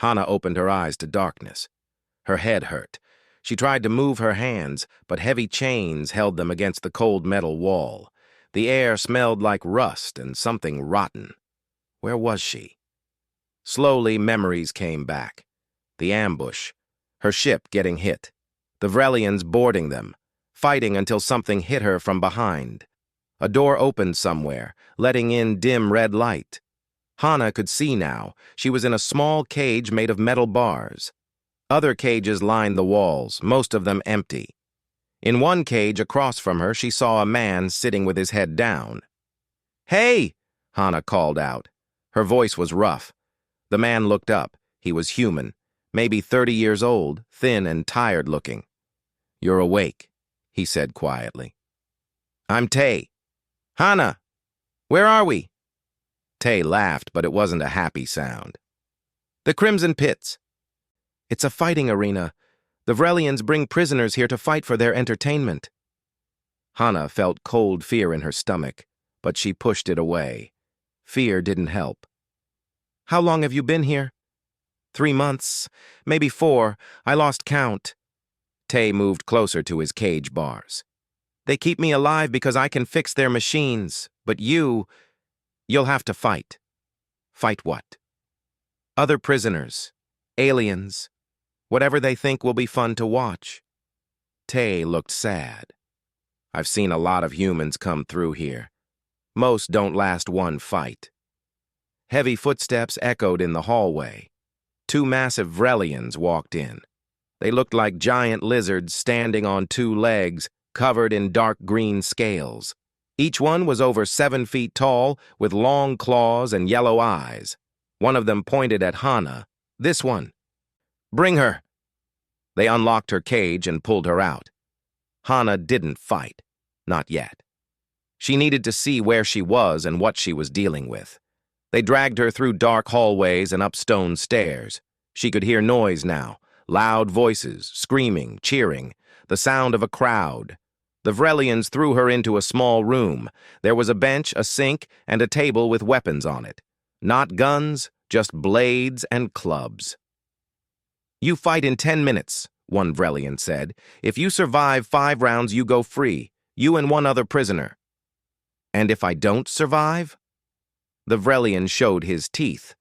Hana opened her eyes to darkness. Her head hurt. She tried to move her hands, but heavy chains held them against the cold metal wall. The air smelled like rust and something rotten. Where was she? Slowly, memories came back. The ambush. Her ship getting hit. The Vrelians boarding them, fighting until something hit her from behind. A door opened somewhere, letting in dim red light. Hana could see now. She was in a small cage made of metal bars. Other cages lined the walls, most of them empty. In one cage across from her, she saw a man sitting with his head down. "Hey!" Hana called out. Her voice was rough. The man looked up. He was human, maybe 30 years old, thin and tired-looking. "You're awake," he said quietly. "I'm Tay." "Hana, where are we?" Tay laughed, but it wasn't a happy sound. "The Crimson Pits. It's a fighting arena. The Vrelians bring prisoners here to fight for their entertainment." Hana felt cold fear in her stomach, but she pushed it away. Fear didn't help. "How long have you been here?" 3 months, maybe 4. I lost count." Tay moved closer to his cage bars. "They keep me alive because I can fix their machines, but you'll have to fight." "Fight what?" "Other prisoners, aliens, whatever they think will be fun to watch." Tay looked sad. "I've seen a lot of humans come through here. Most don't last one fight." Heavy footsteps echoed in the hallway. 2 massive Vrelians walked in. They looked like giant lizards standing on 2 legs, covered in dark green scales. Each one was over 7 feet tall, with long claws and yellow eyes. One of them pointed at Hana. "This one. Bring her." They unlocked her cage and pulled her out. Hana didn't fight. Not yet. She needed to see where she was and what she was dealing with. They dragged her through dark hallways and up stone stairs. She could hear noise now, loud voices, screaming, cheering, the sound of a crowd. The Vrelians threw her into a small room. There was a bench, a sink, and a table with weapons on it. Not guns, just blades and clubs. "You fight in 10 minutes, one Vrelian said. "If you survive 5 rounds, you go free, you and 1 other prisoner." "And if I don't survive?" The Vrelian showed his teeth.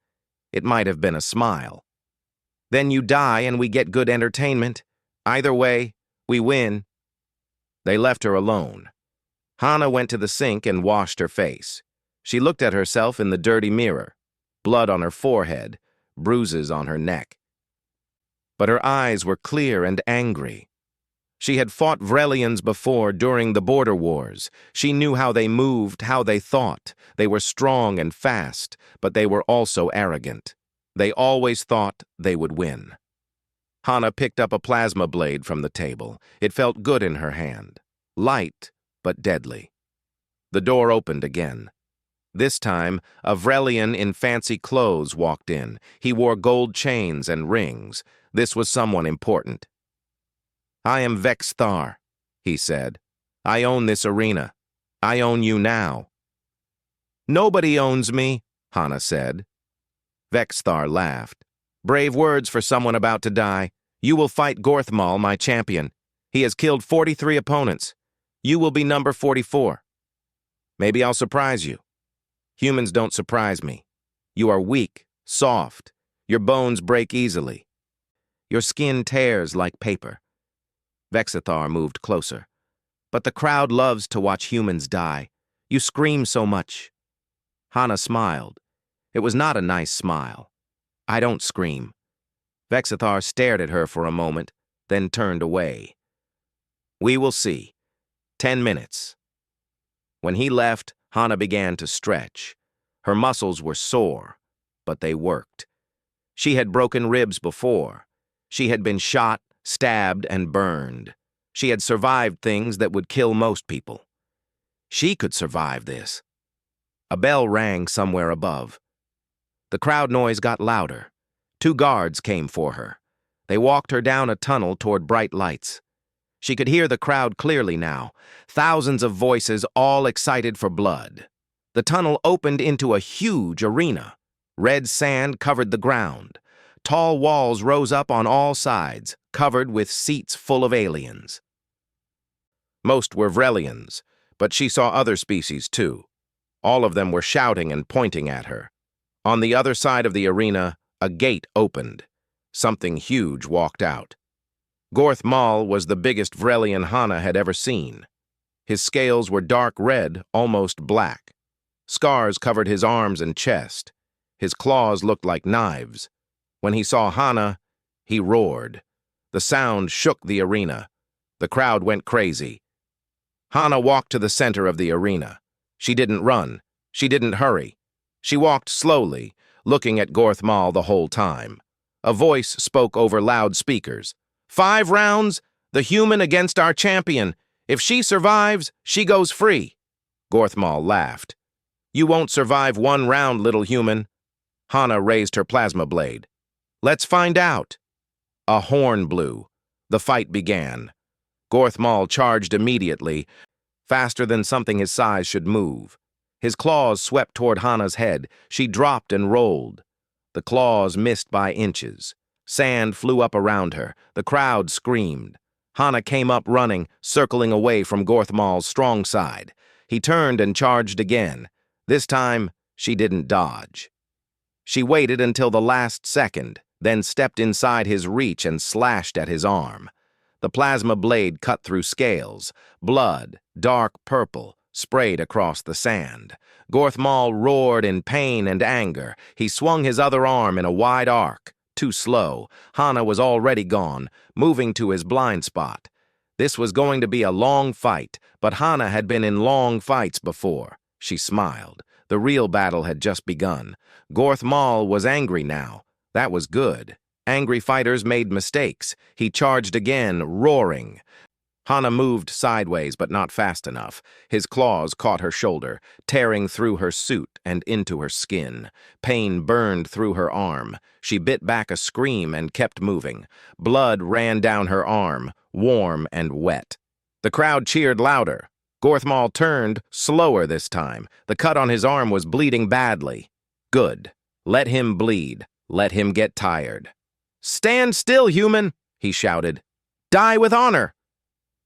It might have been a smile. "Then you die and we get good entertainment. Either way, we win." They left her alone. Hana went to the sink and washed her face. She looked at herself in the dirty mirror. Blood on her forehead, bruises on her neck. But her eyes were clear and angry. She had fought Vrelians before during the border wars. She knew how they moved, how they thought. They were strong and fast, but they were also arrogant. They always thought they would win. Hana picked up a plasma blade from the table. It felt good in her hand. Light, but deadly. The door opened again. This time, a Vrelian in fancy clothes walked in. He wore gold chains and rings. This was someone important. "I am Vexthar," he said. "I own this arena. I own you now." "Nobody owns me," Hana said. Vexthar laughed. "Brave words for someone about to die. You will fight Gorthmal, my champion. He has killed 43 opponents. You will be number 44. Maybe I'll surprise you. Humans don't surprise me. You are weak, soft. Your bones break easily. Your skin tears like paper." Vexthar moved closer. "But the crowd loves to watch humans die. You scream so much." Hana smiled. It was not a nice smile. "I don't scream." Vexthar stared at her for a moment, then turned away. "We will see. 10 minutes." When he left, Hana began to stretch. Her muscles were sore, but they worked. She had broken ribs before. She had been shot, stabbed, and burned. She had survived things that would kill most people. She could survive this. A bell rang somewhere above. The crowd noise got louder. 2 guards came for her. They walked her down a tunnel toward bright lights. She could hear the crowd clearly now, thousands of voices all excited for blood. The tunnel opened into a huge arena. Red sand covered the ground. Tall walls rose up on all sides, covered with seats full of aliens. Most were Vrelians, but she saw other species too. All of them were shouting and pointing at her. On the other side of the arena, a gate opened. Something huge walked out. Gorth Mal was the biggest Vrelian Hana had ever seen. His scales were dark red, almost black. Scars covered his arms and chest. His claws looked like knives. When he saw Hana, he roared. The sound shook the arena. The crowd went crazy. Hana walked to the center of the arena. She didn't run. She didn't hurry. She walked slowly, looking at Gorth Mal the whole time. A voice spoke over loudspeakers. 5 rounds, the human against our champion. If she survives, she goes free. Gorth Mal laughed. You won't survive 1 round, little human. Hana raised her plasma blade. Let's find out. A horn blew. The fight began. Gorth Mal charged immediately, faster than something his size should move. His claws swept toward Hana's head. She dropped and rolled. The claws missed by inches. Sand flew up around her. The crowd screamed. Hana came up running, circling away from Gorth Mal's strong side. He turned and charged again. This time, she didn't dodge. She waited until the last second, then stepped inside his reach and slashed at his arm. The plasma blade cut through scales. Blood, dark purple, sprayed across the sand. Gorth Mal roared in pain and anger. He swung his other arm in a wide arc. Too slow. Hana was already gone, moving to his blind spot. This was going to be a long fight, but Hana had been in long fights before. She smiled. The real battle had just begun. Gorth Mal was angry now. That was good. Angry fighters made mistakes. He charged again, roaring. Hana moved sideways, but not fast enough. His claws caught her shoulder, tearing through her suit and into her skin. Pain burned through her arm. She bit back a scream and kept moving. Blood ran down her arm, warm and wet. The crowd cheered louder. Gorth Mal turned, slower this time. The cut on his arm was bleeding badly. Good. Let him bleed. Let him get tired. "Stand still, human!" he shouted. "Die with honor!"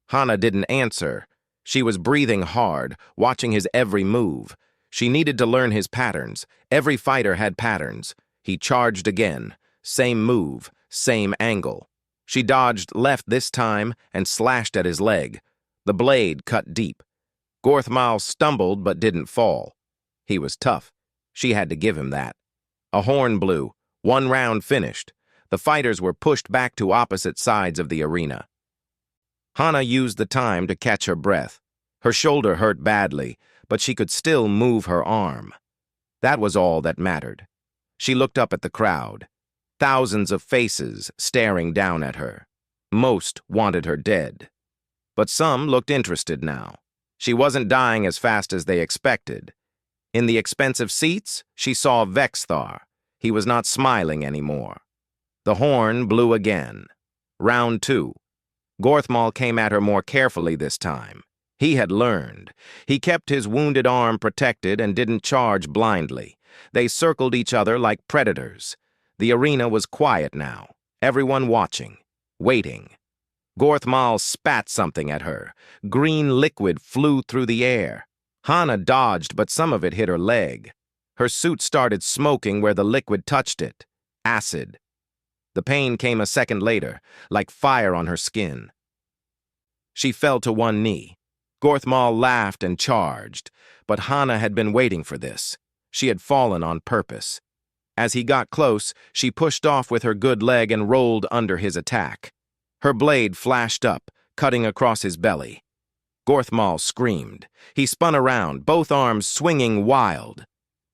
Hana didn't answer. She was breathing hard, watching his every move. She needed to learn his patterns. Every fighter had patterns. He charged again. Same move, same angle. She dodged left this time and slashed at his leg. The blade cut deep. Gorth Mal stumbled but didn't fall. He was tough. She had to give him that. A horn blew. 1 round finished. The fighters were pushed back to opposite sides of the arena. Hana used the time to catch her breath. Her shoulder hurt badly, but she could still move her arm. That was all that mattered. She looked up at the crowd. Thousands of faces staring down at her. Most wanted her dead. But some looked interested now. She wasn't dying as fast as they expected. In the expensive seats, she saw Vexthar. He was not smiling anymore. The horn blew again. Round 2. Gorth Mal came at her more carefully this time. He had learned. He kept his wounded arm protected and didn't charge blindly. They circled each other like predators. The arena was quiet now, everyone watching, waiting. Gorth Mal spat something at her. Green liquid flew through the air. Hana dodged, but some of it hit her leg. Her suit started smoking where the liquid touched it. Acid. The pain came a second later, like fire on her skin. She fell to one knee. Gorth Mal laughed and charged, but Hana had been waiting for this. She had fallen on purpose. As he got close, she pushed off with her good leg and rolled under his attack. Her blade flashed up, cutting across his belly. Gorth Mal screamed. He spun around, both arms swinging wild.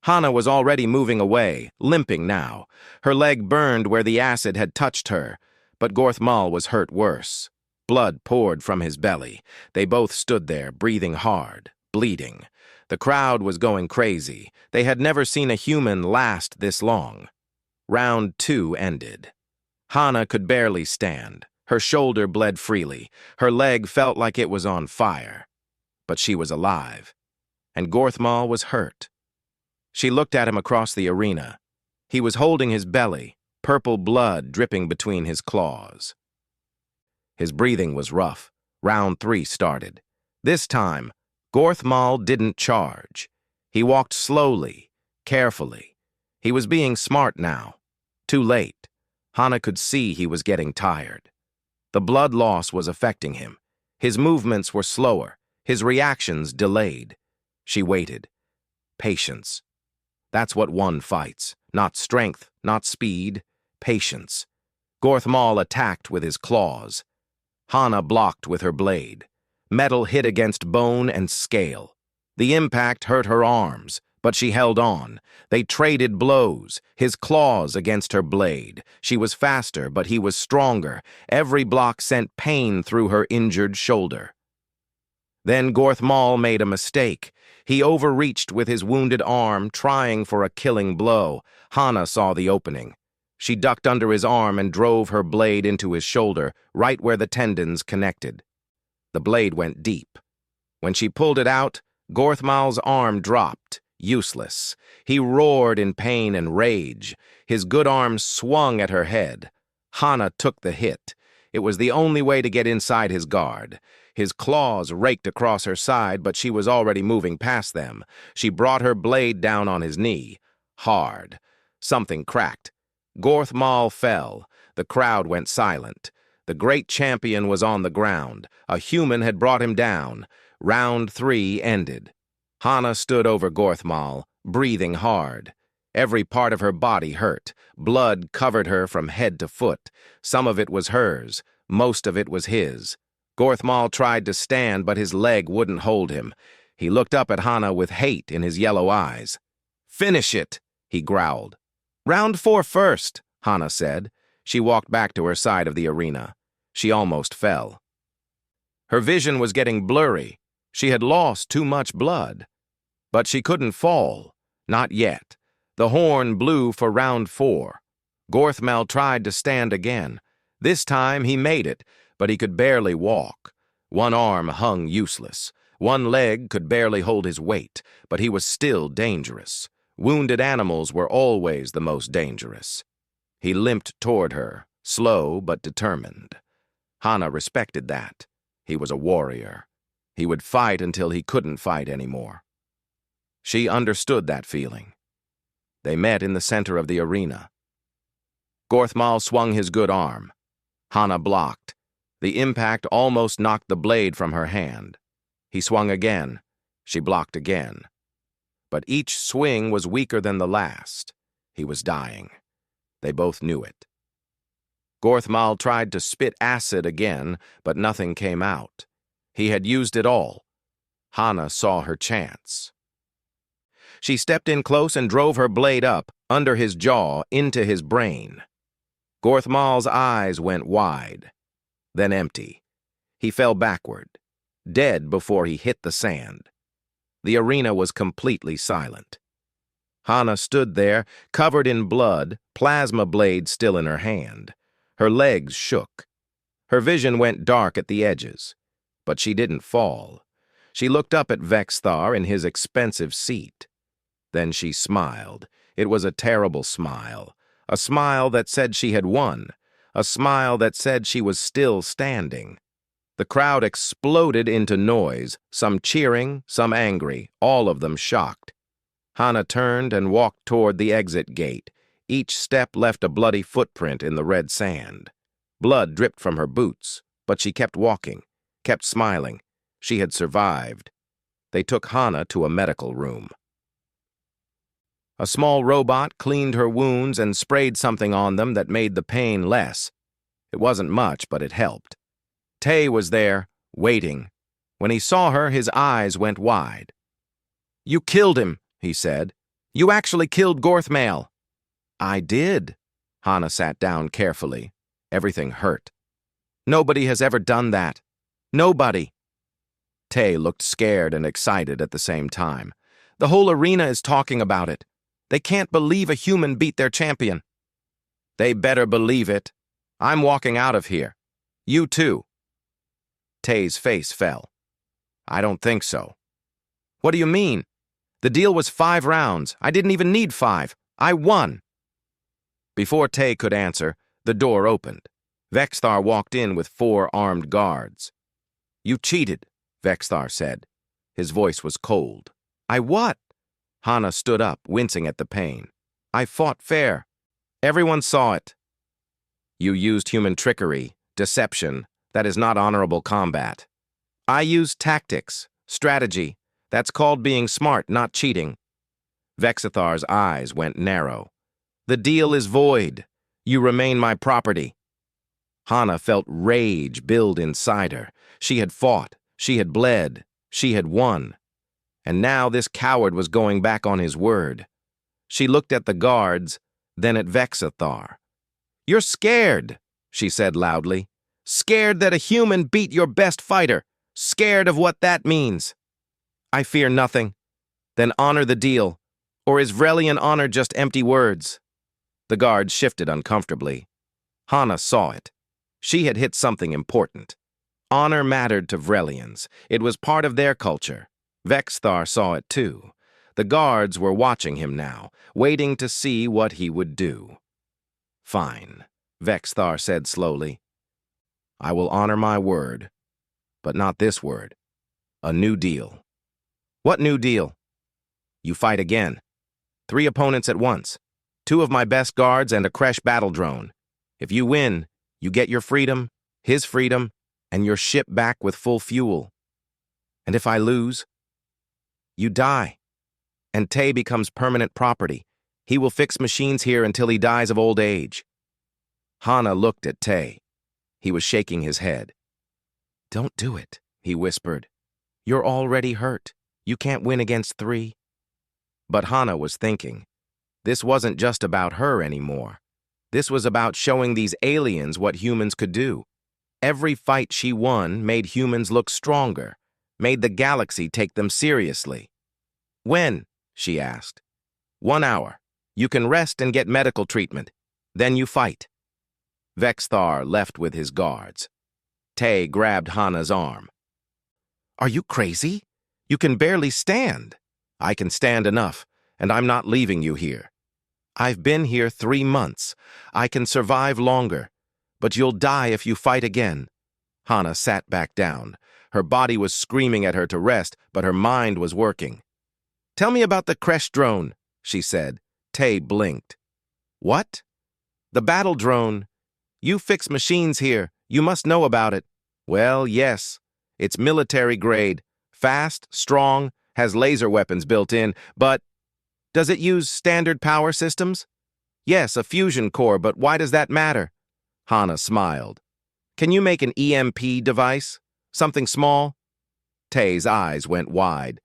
Hana was already moving away, limping now. Her leg burned where the acid had touched her, but Gorth Mal was hurt worse. Blood poured from his belly. They both stood there, breathing hard, bleeding. The crowd was going crazy. They had never seen a human last this long. Round 2 ended. Hana could barely stand. Her shoulder bled freely. Her leg felt like it was on fire. But she was alive. And Gorth Mal was hurt. She looked at him across the arena. He was holding his belly, purple blood dripping between his claws. His breathing was rough. Round 3 started. This time, Gorthmal didn't charge. He walked slowly, carefully. He was being smart now. Too late. Hana could see he was getting tired. The blood loss was affecting him. His movements were slower, his reactions delayed. She waited. Patience. That's what one fights. Not strength, not speed. Patience. Gorthmal attacked with his claws. Hana blocked with her blade. Metal hit against bone and scale. The impact hurt her arms, but she held on. They traded blows, his claws against her blade. She was faster, but he was stronger. Every block sent pain through her injured shoulder. Then Gorthmal made a mistake. He overreached with his wounded arm, trying for a killing blow. Hana saw the opening. She ducked under his arm and drove her blade into his shoulder, right where the tendons connected. The blade went deep. When she pulled it out, Gorthmal's arm dropped, useless. He roared in pain and rage. His good arm swung at her head. Hana took the hit. It was the only way to get inside his guard. His claws raked across her side, but she was already moving past them. She brought her blade down on his knee. Hard. Something cracked. Gorthmal fell. The crowd went silent. The great champion was on the ground. A human had brought him down. Round 3 ended. Hana stood over Gorthmal, breathing hard. Every part of her body hurt. Blood covered her from head to foot. Some of it was hers. Most of it was his. Gorthmal tried to stand, but his leg wouldn't hold him. He looked up at Hana with hate in his yellow eyes. "Finish it," he growled. "Round 4 first," Hana said. She walked back to her side of the arena. She almost fell. Her vision was getting blurry. She had lost too much blood. But she couldn't fall. Not yet. The horn blew for round 4. Gorthmal tried to stand again. This time he made it, but he could barely walk. One arm hung useless. One leg could barely hold his weight, but he was still dangerous. Wounded animals were always the most dangerous. He limped toward her, slow but determined. Hana respected that. He was a warrior. He would fight until he couldn't fight anymore. She understood that feeling. They met in the center of the arena. Gorthmal swung his good arm. Hana blocked. The impact almost knocked the blade from her hand. He swung again. She blocked again. But each swing was weaker than the last. He was dying. They both knew it. Gorthmal tried to spit acid again, but nothing came out. He had used it all. Hana saw her chance. She stepped in close and drove her blade up, under his jaw, into his brain. Gorthmal's eyes went wide, then empty. He fell backward, dead before he hit the sand. The arena was completely silent. Hana stood there, covered in blood, plasma blade still in her hand. Her legs shook. Her vision went dark at the edges. But she didn't fall. She looked up at Vexthar in his expensive seat. Then she smiled. It was a terrible smile. A smile that said she had won. A smile that said she was still standing. The crowd exploded into noise, some cheering, some angry, all of them shocked. Hana turned and walked toward the exit gate. Each step left a bloody footprint in the red sand. Blood dripped from her boots, but she kept walking, kept smiling. She had survived. They took Hana to a medical room. A small robot cleaned her wounds and sprayed something on them that made the pain less. It wasn't much, but it helped. Tay was there, waiting. When he saw her, his eyes went wide. "You killed him," he said. "You actually killed Gorthmal." "I did." Hana sat down carefully. Everything hurt. "Nobody has ever done that. Nobody." Tay looked scared and excited at the same time. "The whole arena is talking about it. They can't believe a human beat their champion." "They better believe it. I'm walking out of here. You too." Tay's face fell. "I don't think so." "What do you mean? The deal was 5 rounds. I didn't even need 5. I won." Before Tay could answer, the door opened. Vexthar walked in with 4 armed guards. "You cheated," Vexthar said. His voice was cold. "I what?" Hana stood up, wincing at the pain. "I fought fair. Everyone saw it." "You used human trickery, deception. That is not honorable combat." "I used tactics, strategy. That's called being smart, not cheating." Vexithar's eyes went narrow. "The deal is void. You remain my property." Hana felt rage build inside her. She had fought. She had bled. She had won. And now this coward was going back on his word. She looked at the guards, then at Vexithar. "You're scared," she said loudly. "Scared that a human beat your best fighter. Scared of what that means." "I fear nothing." "Then honor the deal. Or is Vrelian honor just empty words?" The guards shifted uncomfortably. Hana saw it. She had hit something important. Honor mattered to Vrelians. It was part of their culture. Vexthar saw it too. The guards were watching him now, waiting to see what he would do. "Fine," Vexthar said slowly. "I will honor my word, but not this word. A new deal." "What new deal?" "You fight again. 3 opponents at once. 2 of my best guards and a Kresh battle drone. If you win, you get your freedom, his freedom, and your ship back with full fuel. And if I lose, you die. And Tay becomes permanent property. He will fix machines here until he dies of old age." Hana looked at Tay. He was shaking his head. "Don't do it," he whispered. "You're already hurt. You can't win against 3. But Hana was thinking. This wasn't just about her anymore. This was about showing these aliens what humans could do. Every fight she won made humans look stronger, made the galaxy take them seriously. "When?" she asked. "1 hour. You can rest and get medical treatment. Then you fight." Vexthar left with his guards. Tay grabbed Hana's arm. "Are you crazy? You can barely stand." "I can stand enough, and I'm not leaving you here. I've been here 3 months. I can survive longer, but you'll die if you fight again." Hana sat back down. Her body was screaming at her to rest, but her mind was working. "Tell me about the Kresh drone," she said. Tay blinked. "What?" "The battle drone. You fix machines here. You must know about it." "Well, yes. It's military grade. Fast, strong, has laser weapons built in, but does it use standard power systems?" "Yes, a fusion core, but why does that matter?" Hana smiled. "Can you make an EMP device? Something small?" Tay's eyes went wide.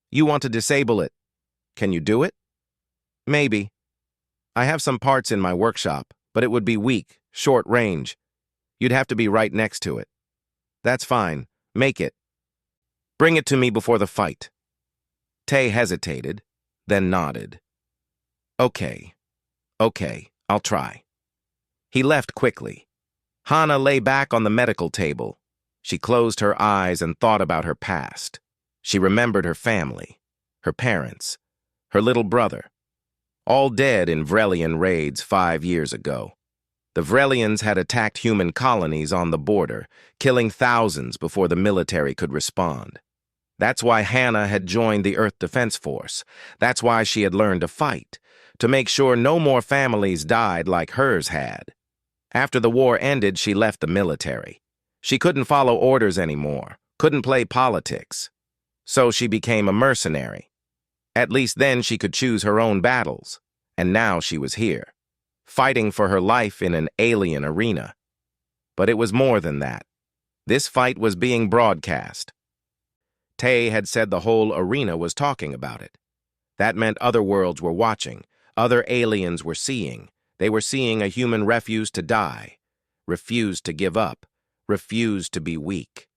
"You want to disable it. Can you do it?" "Maybe. I have some parts in my workshop, but it would be weak, short range. You'd have to be right next to it." "That's fine. Make it. Bring it to me before the fight." Tay hesitated, then nodded. Okay, I'll try." He left quickly. Hana lay back on the medical table. She closed her eyes and thought about her past. She remembered her family, her parents, her little brother, all dead in Vrelian raids 5 years ago. The Vrelians had attacked human colonies on the border, killing thousands before the military could respond. That's why Hana had joined the Earth Defense Force. That's why she had learned to fight, to make sure no more families died like hers had. After the war ended, she left the military. She couldn't follow orders anymore, couldn't play politics. So she became a mercenary. At least then she could choose her own battles. And now she was here, fighting for her life in an alien arena. But it was more than that. This fight was being broadcast. Tay had said the whole arena was talking about it. That meant other worlds were watching, other aliens were seeing. They were seeing a human refuse to die, refuse to give up, refuse to be weak.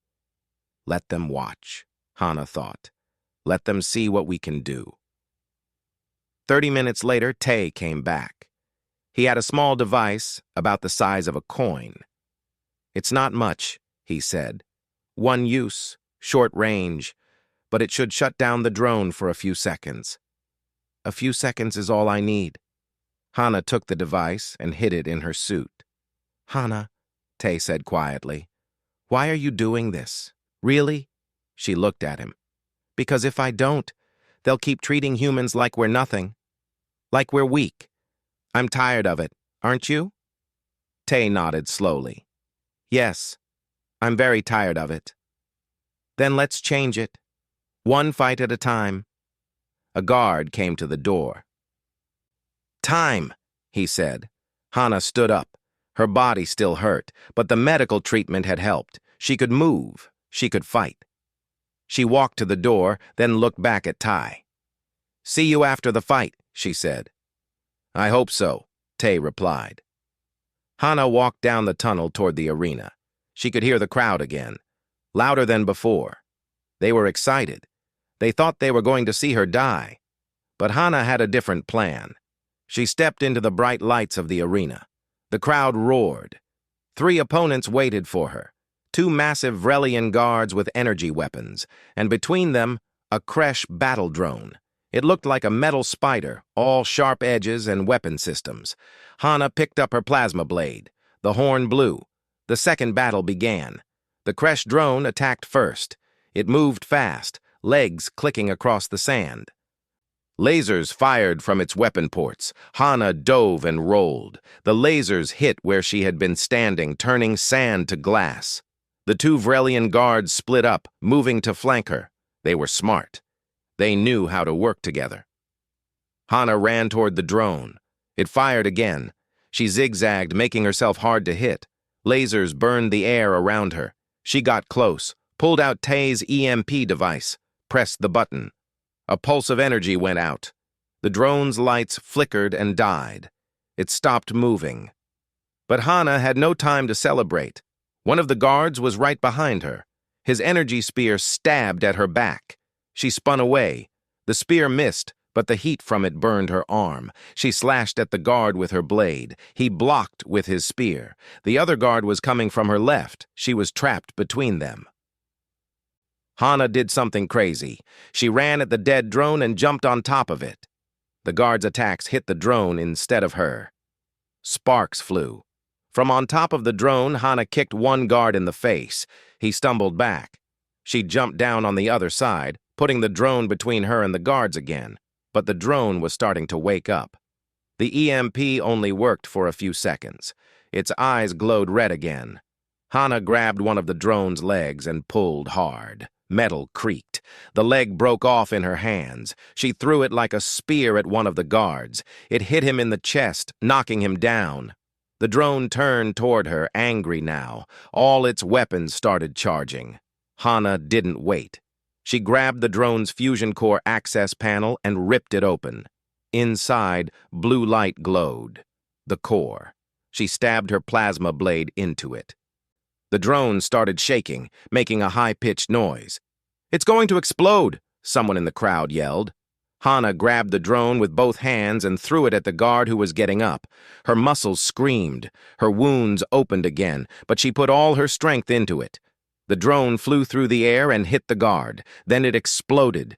Let them watch, Hana thought. Let them see what we can do. 30 minutes later, Tay came back. He had a small device about the size of a coin. "It's not much," he said. "One use, short range, but it should shut down the drone for a few seconds." "A few seconds is all I need." Hana took the device and hid it in her suit. "Hana," Tay said quietly, "why are you doing this? Really?" She looked at him. "Because if I don't, they'll keep treating humans like we're nothing. Like we're weak. I'm tired of it, aren't you?" Tay nodded slowly. "Yes, I'm very tired of it." "Then let's change it. One fight at a time." A guard came to the door. "Time," he said. Hana stood up. Her body still hurt, but the medical treatment had helped. She could move. She could fight. She walked to the door, then looked back at Ty. "See you after the fight," she said. "I hope so," Tay replied. Hana walked down the tunnel toward the arena. She could hear the crowd again, louder than before. They were excited. They thought they were going to see her die. But Hana had a different plan. She stepped into the bright lights of the arena. The crowd roared. 3 opponents waited for her. 2 massive Vrelian guards with energy weapons, and between them, a Kresh battle drone. It looked like a metal spider, all sharp edges and weapon systems. Hana picked up her plasma blade. The horn blew. The second battle began. The Kresh drone attacked first. It moved fast, legs clicking across the sand. Lasers fired from its weapon ports. Hana dove and rolled. The lasers hit where she had been standing, turning sand to glass. The 2 Vrelian guards split up, moving to flank her. They were smart. They knew how to work together. Hana ran toward the drone. It fired again. She zigzagged, making herself hard to hit. Lasers burned the air around her. She got close, pulled out Tay's EMP device, pressed the button. A pulse of energy went out. The drone's lights flickered and died. It stopped moving. But Hana had no time to celebrate. One of the guards was right behind her. His energy spear stabbed at her back. She spun away. The spear missed, but the heat from it burned her arm. She slashed at the guard with her blade. He blocked with his spear. The other guard was coming from her left. She was trapped between them. Hana did something crazy. She ran at the dead drone and jumped on top of it. The guard's attacks hit the drone instead of her. Sparks flew. From on top of the drone, Hana kicked one guard in the face. He stumbled back. She jumped down on the other side, putting the drone between her and the guards again. But the drone was starting to wake up. The EMP only worked for a few seconds. Its eyes glowed red again. Hana grabbed one of the drone's legs and pulled hard. Metal creaked. The leg broke off in her hands. She threw it like a spear at one of the guards. It hit him in the chest, knocking him down. The drone turned toward her, angry now. All its weapons started charging. Hana didn't wait. She grabbed the drone's fusion core access panel and ripped it open. Inside, blue light glowed. The core. She stabbed her plasma blade into it. The drone started shaking, making a high-pitched noise. "It's going to explode," someone in the crowd yelled. Hana grabbed the drone with both hands and threw it at the guard who was getting up. Her muscles screamed. Her wounds opened again, but she put all her strength into it. The drone flew through the air and hit the guard. Then it exploded.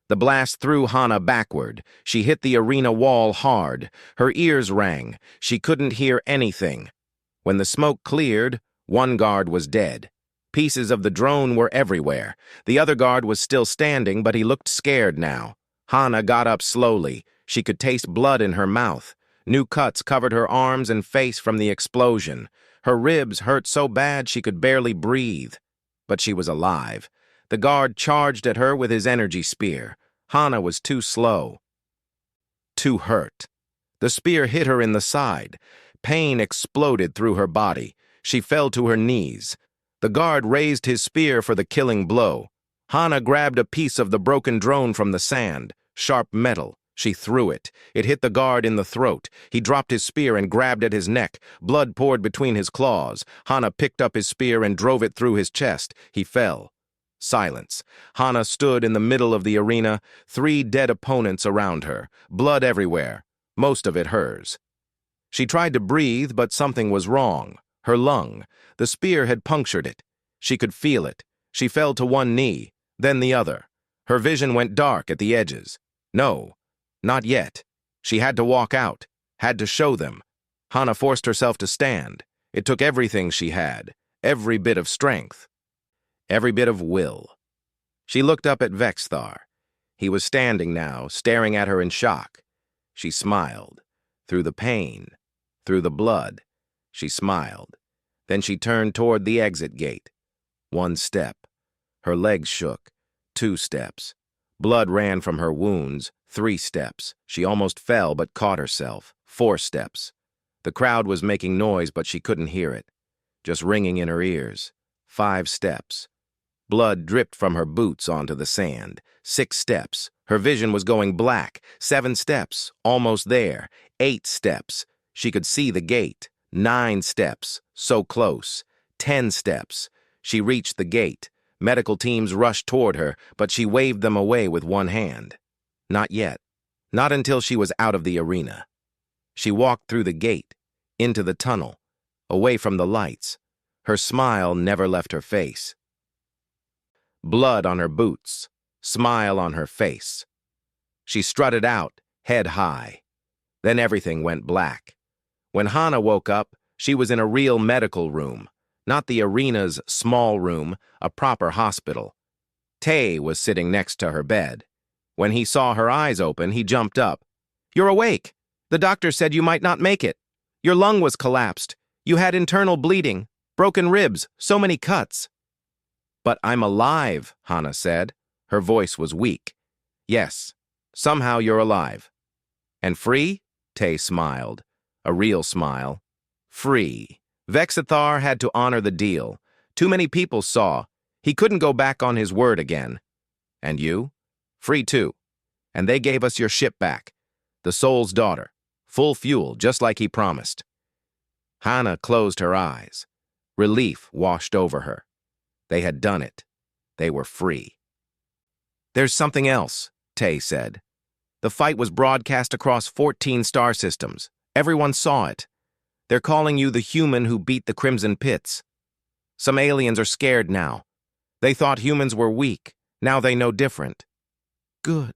The blast threw Hana backward. She hit the arena wall hard. Her ears rang. She couldn't hear anything. When the smoke cleared, one guard was dead. Pieces of the drone were everywhere. The other guard was still standing, but he looked scared now. Hana got up slowly. She could taste blood in her mouth. New cuts covered her arms and face from the explosion. Her ribs hurt so bad she could barely breathe. But she was alive. The guard charged at her with his energy spear. Hana was too slow. Too hurt. The spear hit her in the side. Pain exploded through her body. She fell to her knees. The guard raised his spear for the killing blow. Hana grabbed a piece of the broken drone from the sand, sharp metal. She threw it. It hit the guard in the throat. He dropped his spear and grabbed at his neck. Blood poured between his claws. Hana picked up his spear and drove it through his chest. He fell. Silence. Hana stood in the middle of the arena, 3 dead opponents around her, blood everywhere, most of it hers. She tried to breathe, but something was wrong. Her lung. The spear had punctured it. She could feel it. She fell to one knee, then the other. Her vision went dark at the edges. No, not yet. She had to walk out. Had to show them. Hana forced herself to stand. It took everything she had, every bit of strength, every bit of will. She looked up at Vexthar. He was standing now, staring at her in shock. She smiled. Through the pain, through the blood, she smiled. Then she turned toward the exit gate. 1 step. Her legs shook. 2 steps. Blood ran from her wounds. 3 steps. She almost fell but caught herself. 4 steps. The crowd was making noise, but she couldn't hear it, just ringing in her ears. 5 steps. Blood dripped from her boots onto the sand. 6 steps. Her vision was going black. 7 steps. Almost there. 8 steps. She could see the gate. 9 steps. So close. 10 steps. She reached the gate. Medical teams rushed toward her, but she waved them away with one hand. Not yet. Not until she was out of the arena. She walked through the gate, into the tunnel, away from the lights. Her smile never left her face. Blood on her boots, smile on her face. She strutted out, head high. Then everything went black. When Hana woke up, she was in a real medical room, not the arena's small room, a proper hospital. Tay was sitting next to her bed. When he saw her eyes open, he jumped up. "You're awake. The doctor said you might not make it. Your lung was collapsed. You had internal bleeding, broken ribs, so many cuts." "But I'm alive," Hana said. Her voice was weak. "Yes, somehow you're alive." "And free?" Tay smiled. A real smile. "Free." Vexithar had to honor the deal. Too many people saw. He couldn't go back on his word again. "And you?" "Free too. And they gave us your ship back. The Soul's Daughter. Full fuel, just like he promised." Hana closed her eyes. Relief washed over her. They had done it. They were free. "There's something else," Tay said. "The fight was broadcast across 14 star systems. Everyone saw it. They're calling you the human who beat the Crimson Pits. Some aliens are scared now. They thought humans were weak. Now they know different." "Good,"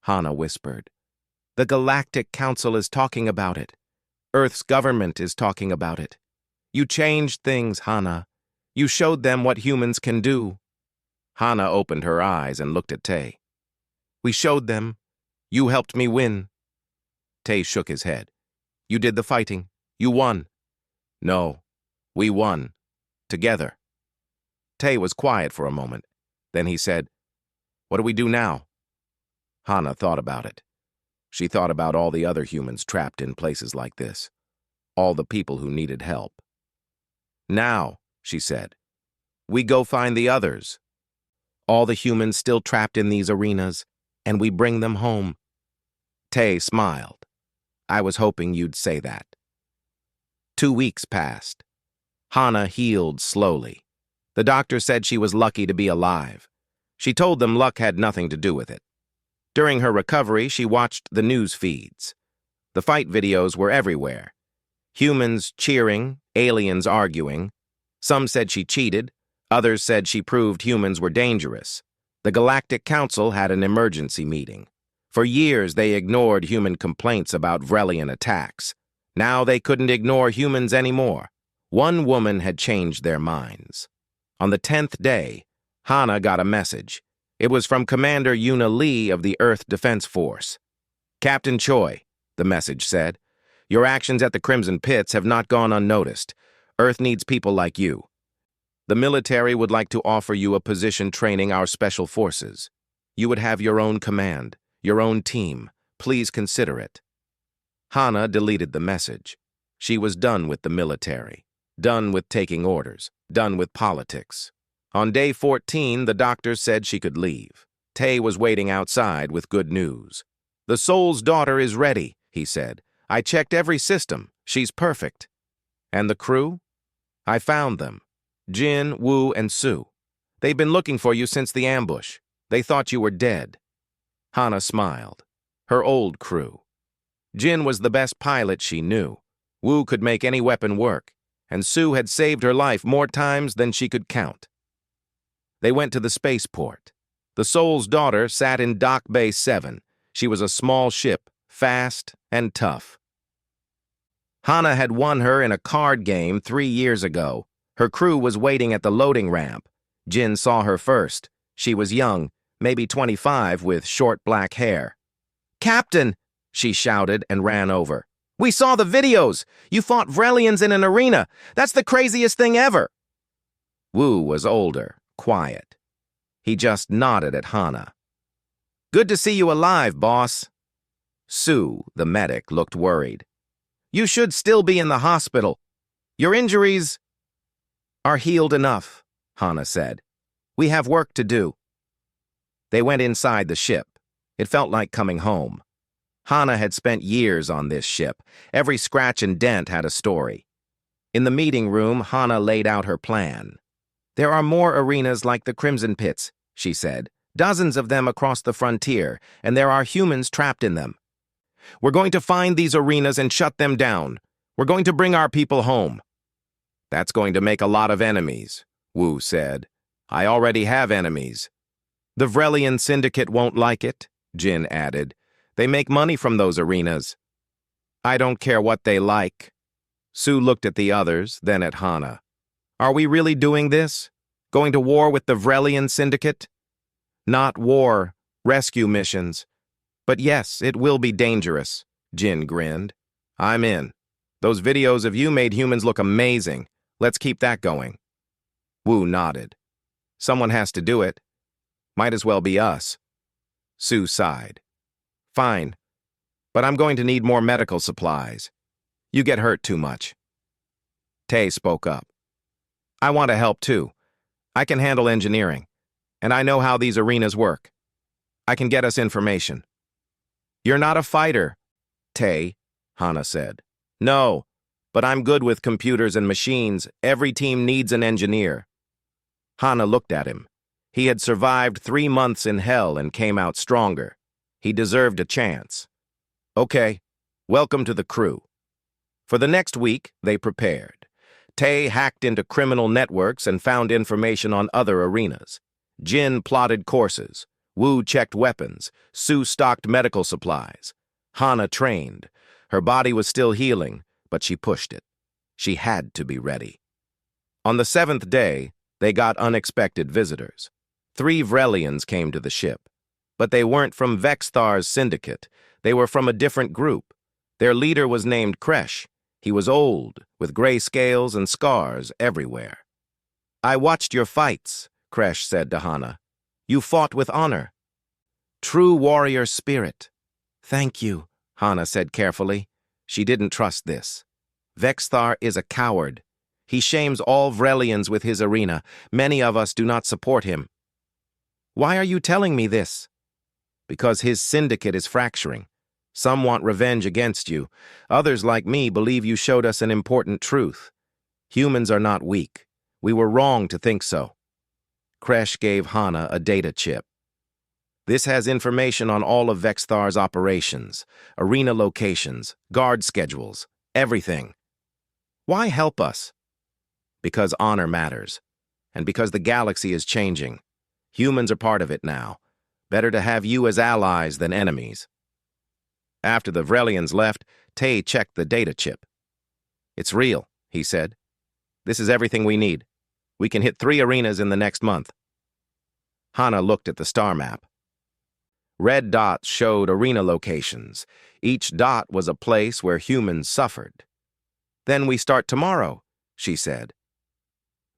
Hana whispered. "The Galactic Council is talking about it. Earth's government is talking about it. You changed things, Hana. You showed them what humans can do." Hana opened her eyes and looked at Tay. "We showed them. You helped me win." Tay shook his head. "You did the fighting. You won." "No, we won. Together." Tay was quiet for a moment. Then he said, "What do we do now?" Hana thought about it. She thought about all the other humans trapped in places like this. All the people who needed help. "Now," she said, "we go find the others. All the humans still trapped in these arenas, and we bring them home." Tay smiled. "I was hoping you'd say that." 2 weeks passed. Hana healed slowly. The doctor said she was lucky to be alive. She told them luck had nothing to do with it. During her recovery, she watched the news feeds. The fight videos were everywhere. Humans cheering, aliens arguing. Some said she cheated. Others said she proved humans were dangerous. The Galactic Council had an emergency meeting. For years, they ignored human complaints about Vrelian attacks. Now they couldn't ignore humans anymore. One woman had changed their minds. On the 10th day, Hana got a message. It was from Commander Yuna Lee of the Earth Defense Force. "Captain Choi," the message said, "your actions at the Crimson Pits have not gone unnoticed. Earth needs people like you. The military would like to offer you a position training our special forces. You would have your own command, your own team. Please consider it." Hana deleted the message. She was done with the military, done with taking orders, done with politics. On day 14, the doctor said she could leave. Tay was waiting outside with good news. "The Soul's Daughter is ready," he said. "I checked every system. She's perfect." "And the crew?" "I found them. Jin, Wu, and Su. They've been looking for you since the ambush. They thought you were dead." Hana smiled. Her old crew. Jin was the best pilot she knew. Wu could make any weapon work, and Su had saved her life more times than she could count. They went to the spaceport. The Soul's Daughter sat in Dock Bay 7. She was a small ship, fast and tough. Hana had won her in a card game 3 years ago. Her crew was waiting at the loading ramp. Jin saw her first. She was young, maybe 25, with short black hair. "Captain!" she shouted and ran over. "We saw the videos! You fought Vrelians in an arena! That's the craziest thing ever!" Wu was older, quiet. He just nodded at Hana. "Good to see you alive, boss." Sue, the medic, looked worried. "You should still be in the hospital. Your injuries are healed enough," Hana said. "We have work to do." They went inside the ship. It felt like coming home. Hana had spent years on this ship. Every scratch and dent had a story. In the meeting room, Hana laid out her plan. "There are more arenas like the Crimson Pits," she said. "Dozens of them across the frontier, and there are humans trapped in them. We're going to find these arenas and shut them down. We're going to bring our people home." "That's going to make a lot of enemies," Wu said. "I already have enemies." "The Vrelian Syndicate won't like it," Jin added. "They make money from those arenas." "I don't care what they like." Sue looked at the others, then at Hana. "Are we really doing this? Going to war with the Vrelian Syndicate?" "Not war, rescue missions. But yes, it will be dangerous," Jin grinned. "I'm in. Those videos of you made humans look amazing. Let's keep that going." Wu nodded. "Someone has to do it. Might as well be us." Sue sighed. "Fine, but I'm going to need more medical supplies. You get hurt too much." Tay spoke up. "I want to help too. I can handle engineering, and I know how these arenas work. I can get us information." "You're not a fighter, Tay," Hana said. "No, but I'm good with computers and machines. Every team needs an engineer." Hana looked at him. He had survived 3 months in hell and came out stronger. He deserved a chance. "Okay, welcome to the crew." For the next week, they prepared. Tay hacked into criminal networks and found information on other arenas. Jin plotted courses. Wu checked weapons. Sue stocked medical supplies. Hana trained. Her body was still healing, but she pushed it. She had to be ready. On the 7th day, they got unexpected visitors. 3 Vrelians came to the ship. But they weren't from Vexthar's syndicate. They were from a different group. Their leader was named Kresh. He was old, with gray scales and scars everywhere. "I watched your fights," Kresh said to Hana. "You fought with honor. True warrior spirit." "Thank you," Hana said carefully. She didn't trust this. "Vexthar is a coward. He shames all Vrelians with his arena. Many of us do not support him." "Why are you telling me this?" "Because his syndicate is fracturing. Some want revenge against you. Others, like me, believe you showed us an important truth. Humans are not weak. We were wrong to think so." Kresh gave Hana a data chip. "This has information on all of Vexthar's operations, arena locations, guard schedules, everything." "Why help us?" "Because honor matters, and because the galaxy is changing. Humans are part of it now. Better to have you as allies than enemies." After the Vrelians left, Tay checked the data chip. "It's real," he said. "This is everything we need. We can hit 3 arenas in the next month." Hana looked at the star map. Red dots showed arena locations. Each dot was a place where humans suffered. "Then we start tomorrow," she said.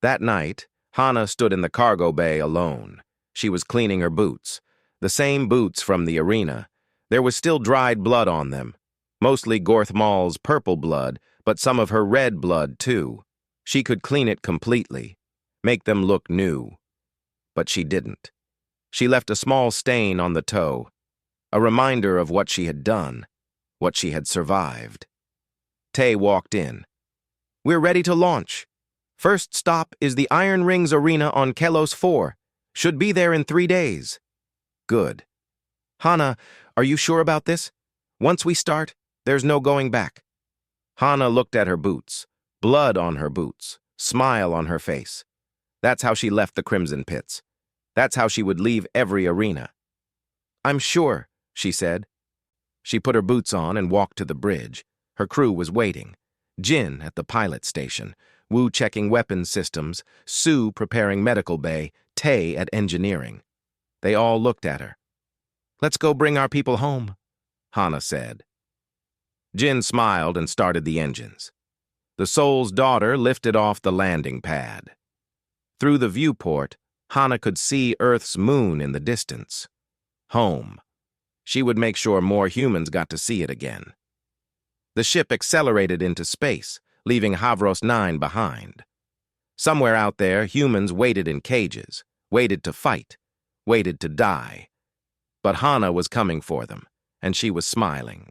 That night, Hana stood in the cargo bay alone. She was cleaning her boots. The same boots from the arena. There was still dried blood on them. Mostly Gorth Maul's purple blood, but some of her red blood, too. She could clean it completely, make them look new. But she didn't. She left a small stain on the toe, a reminder of what she had done, what she had survived. Tay walked in. "We're ready to launch. First stop is the Iron Rings Arena on Kelos 4. Should be there in 3 days." "Good. Hana, are you sure about this? Once we start, there's no going back." Hana looked at her boots, blood on her boots, smile on her face. That's how she left the Crimson Pits. That's how she would leave every arena. "I'm sure," she said. She put her boots on and walked to the bridge. Her crew was waiting. Jin at the pilot station, Wu checking weapons systems, Sue preparing medical bay, Tay at engineering. They all looked at her. "Let's go bring our people home," Hana said. Jin smiled and started the engines. The Soul's daughter lifted off the landing pad. Through the viewport, Hana could see Earth's moon in the distance. Home. She would make sure more humans got to see it again. The ship accelerated into space, leaving Havros 9 behind. Somewhere out there, humans waited in cages, waited to fight, waited to die. But Hana was coming for them, and she was smiling.